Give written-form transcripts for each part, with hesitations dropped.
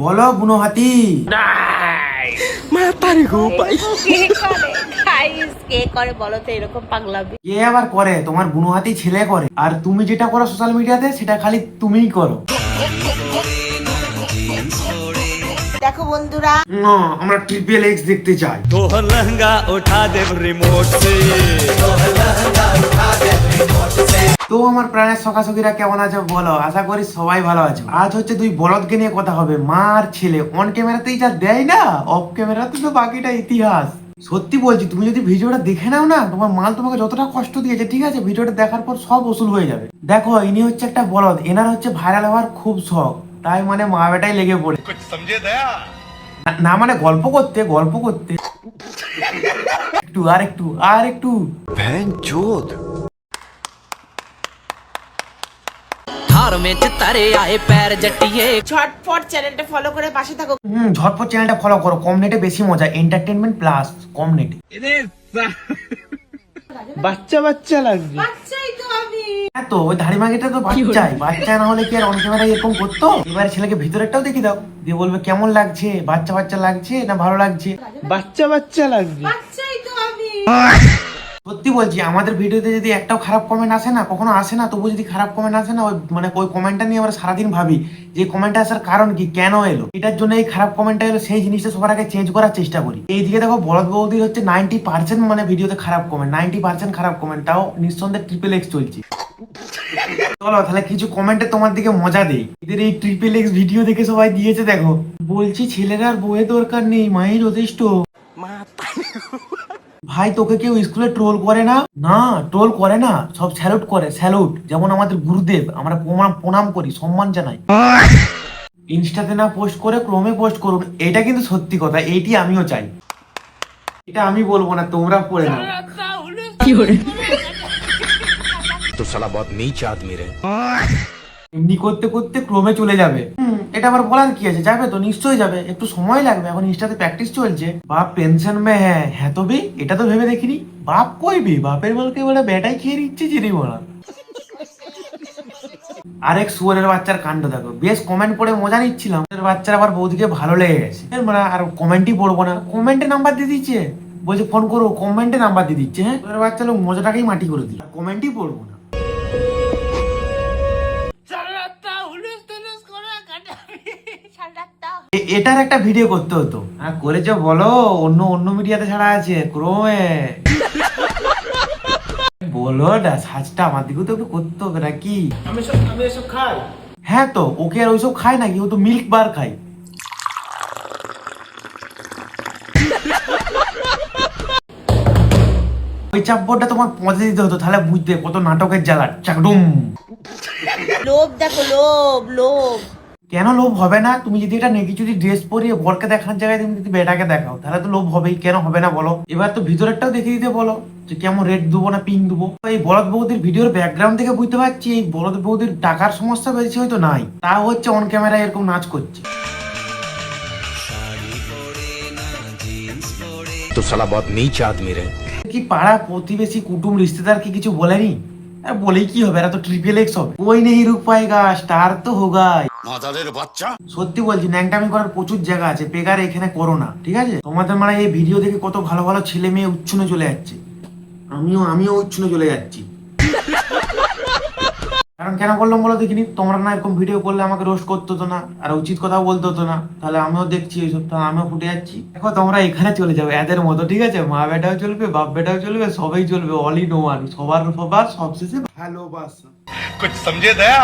বলো বুনো হাতি। কে করে বলো তো এরকম পাগলামি? কে আবার করে? তোমার বুনো হাতি ছেলে করে, আর তুমি যেটা করো সোশ্যাল মিডিয়াতে সেটা খালি তুমিই করো। দেখো বন্ধুরা, না, আমরা ট্রিপল এক্স দেখতে চাই। तोहर लहंगा उठा देव रिमोट से। তো আমার প্রাণের সখাসখিরা কেমন আছো বলো? আশা করি সবাই ভালো আছো। আজ হচ্ছে দুই বলদকে নিয়ে কথা হবে, মা আর ছেলে। অন ক্যামেরাতেই যা দেয় না, অফ ক্যামেরাতে তো বাকিটা ইতিহাস। সত্যি বলছি, তুমি যদি ভিডিওটা দেখে নাও না, তোমার মাল তোমাকে যতটা কষ্ট দিয়েছে, ঠিক আছে, ভিডিওটা দেখার পর সব ওসুল হয়ে যাবে। দেখো, ইনি হচ্ছে একটা বলদ, এনার হচ্ছে ভাইরাল হওয়ার খুব শখ, তাই মানে মা বেটাই লেগে পড়ে। না মানে গল্প করতে গল্প করতে একটু আর একটু আর একটু। थार में चितारे आए पैर जटिए। ঝটপট চ্যানেলটা ফলো করে পাশে থাকো। ঝটপট চ্যানেলটা ফলো করো, কম নেটে বেশি মজা, এন্টারটেনমেন্ট প্লাস কম নেটে। বাচ্চা বাচ্চা লাগছে। বাচ্চাই তো আমি। হ্যাঁ তো ওই ধাড়ি মাগিটা তো বাচ্চাই, বাচ্চা না হলে কি আর অন ক্যামেরা এরকম করতো? এবারে ছেলেকে ভিতরেরটাও দেখি দাও, দিয়ে বলবে কেমন লাগছে, বাচ্চা বাচ্চা লাগছে না ভালো লাগছে। বাচ্চা বাচ্চা লাগছে। বাচ্চাই তো আমি। সত্যি বলছি, আমাদের ভিডিওতে যদি একটাও খারাপ কমেন্ট আসে না, কখনো আসে না, তবু যদি খারাপ কমেন্ট আসে না, ওই মানে ওই কমেন্টটা নিয়ে আমরা সারাদিন ভাবি যে কমেন্টটা আসার কারণ কি, কেন এলো, এটার জন্য এই খারাপ কমেন্টটা এলো, সেই জিনিসটা সবার আগে চেঞ্জ করার চেষ্টা করি। এইদিকে দেখো, বলদ বৌদির হচ্ছে 90% মানে ভিডিওতে খারাপ কমেন্ট, 90% খারাপ কমেন্ট, তাও নিঃসন্দেহে ট্রিপল এক্স চলছে। চলো তাহলে কিছু কমেন্টে তোমার দিকে মজা দেই। এদের এই ট্রিপল এক্স ভিডিও দেখে সবাই দিয়েছে দেখো, বলছি ছেলের আর বইয়ের দরকার নেই, মাই যথেষ্ট। ভাই তোকে কেউ স্কুলে ট্রোল করে না? না, ট্রোল করে না, সব স্যালুট করে, স্যালুট। যেমন আমাদের গুরুদেব, আমরা প্রণাম করি, সম্মান জানাই। ইনস্টাতে না পোস্ট করে ক্রমে পোস্ট করুন, এটা কিন্তু সত্যি কথা, এইটি আমিও চাই। এটা আমি বলবো না, তোমরা পড়ে নাও। तो साला बहुत नीच आदमी रहे। এমনি করতে করতে ক্রমে চলে যাবে। এটা আবার বলার কি আছে? যাবে তো, নিশ্চয়ই যাবে, একটু সময় লাগবে, এখন ইনস্টাতে প্র্যাকটিস চলছে। বাপ টেনশন মে হ্যাঁ হ্যাঁ তো বে, এটা তো ভেবে দেখিনি। বাপ কই বে, বাপের বলকে বলে বেটাই খেয়ে নিচ্ছে চিনি বলা। আরেক শুয়ারের বাচ্চার কাণ্ড দেখো, বেশ কমেন্ট পড়ে মজা নিচ্ছিলাম, বাচ্চার আবার বৌদিকে ভালো লেগে গেছে, মানে আর কমেন্টই পড়বো না, কমেন্টে নাম্বার দিয়ে দিচ্ছে, বলছে ফোন করো, কমেন্টে নাম্বার দিয়ে দিচ্ছে। হ্যাঁ, বাচ্চা লোক মজাটাকেই মাটি করে দিল, কমেন্টই পড়বো না। এটার একটা ভিডিও করতে হতো। হ্যাঁ করেছো বলো, অন্য অন্য মিডিয়াতে ছাড়া আছে ক্রমে। বলো না, সাজটা আমার দিকেও তো একটু করতে হবে নাকি? আমি এসব খাই। হ্যাঁ তো ওকে আর ওইসব খায় নাকি? ও তো মিল্ক বার খায়। ওই চাপবোর্ডটা তোমার পৌঁছে দিতে হতো, তাহলে বুঝতে কত নাটকের জ্বালা। চাকডুম। লোভ দেখো, লোভ লোভ। কেন লোভ হবে না? তুমি যদি এটা নেকি যদি ড্রেস পরিয়ে বরকে দেখানোর জায়গায় তুমি যদি বেটাকে দেখাও, তাহলে তো লোভ হবেই, কেন হবে না বলো? এবার তো ভিতরেরটাও দেখিয়ে দিতে বলো, যে কেমন রেড দেবো না পিঙ্ক দেবো। এই বলদ বৌদির ভিডিওর ব্যাকগ্রাউন্ড থেকে বুঝতে পারছি এই বলদ বৌদির টাকার সমস্যা বেশি হয়তো নাই, তাও হচ্ছে অন ক্যামেরায় এরকম নাচ করছে। तो साला बहुत नीच आदमी रहे। কি পাড়া প্রতিবেশী কুটুম রিশতেদার কি কিছু বলেনি? আর বলেই কি হবে, এরা তো ট্রিপল এক্স হবে। ওই নেই রুক পায়েগা, স্টার তো হোগাই। मादारेर बच्चा। সত্যি বলছি, ন্যাংটামি করার প্রচুর জায়গা আছে, বেকার এখানে করো না, ঠিক আছে? তোমাদের মানে এই ভিডিও দেখে কত ভালো ভালো ছেলে মেয়ে উচ্ছনে চলে যাচ্ছে, আমিও উচ্ছনে চলে যাচ্ছি। কারণ কেন বললাম বলো দেখিনি, তোমরা না এরকম ভিডিও করলে আমাকে রোস্ট করতে হতো না, আর উচিত কথাও বলতে হতো না, তাহলে আমিও দেখছি এইসব, তাহলে আমিও ফুটে যাচ্ছি। দেখো তোমরা এখানে চলে যাবে এদের মতো, ঠিক আছে? মা বেটাও চলবে, বাপ বেটাও চলবে, সবাই চলবে, অল ইন ওয়ান, সবার সবশেষে ভালোবাসা। कुछ समझे दया।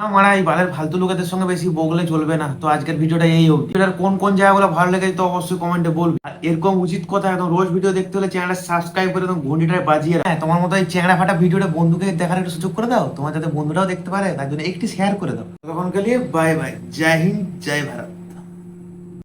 আমার এই বালের ফালতু লোকেদের সঙ্গে বেশি বগলে চলবে না। তো আজকের ভিডিওটা এই অবধি। ভিডিওর কোন কোন জায়গাগুলো ভালো লেগেছে তো অবশ্যই কমেন্টে বলবে। আর এরকম উচিত কথা একদম রোজ ভিডিও দেখতে হলে চ্যানেলটা সাবস্ক্রাইব করে একদম ঘন্টিটায় বাজিয়ে রাখ। হ্যাঁ, তোমার মতো এই চ্যাংড়া ফাটা ভিডিওটা বন্ধুকে দেখার একটু সুযোগ করে দাও, তোমার যাতে বন্ধুরাও দেখতে পারে, তার জন্য একটু শেয়ার করে দাও। তখন গেলে বাই বাই, জয় হিন্দ, জয় ভারত।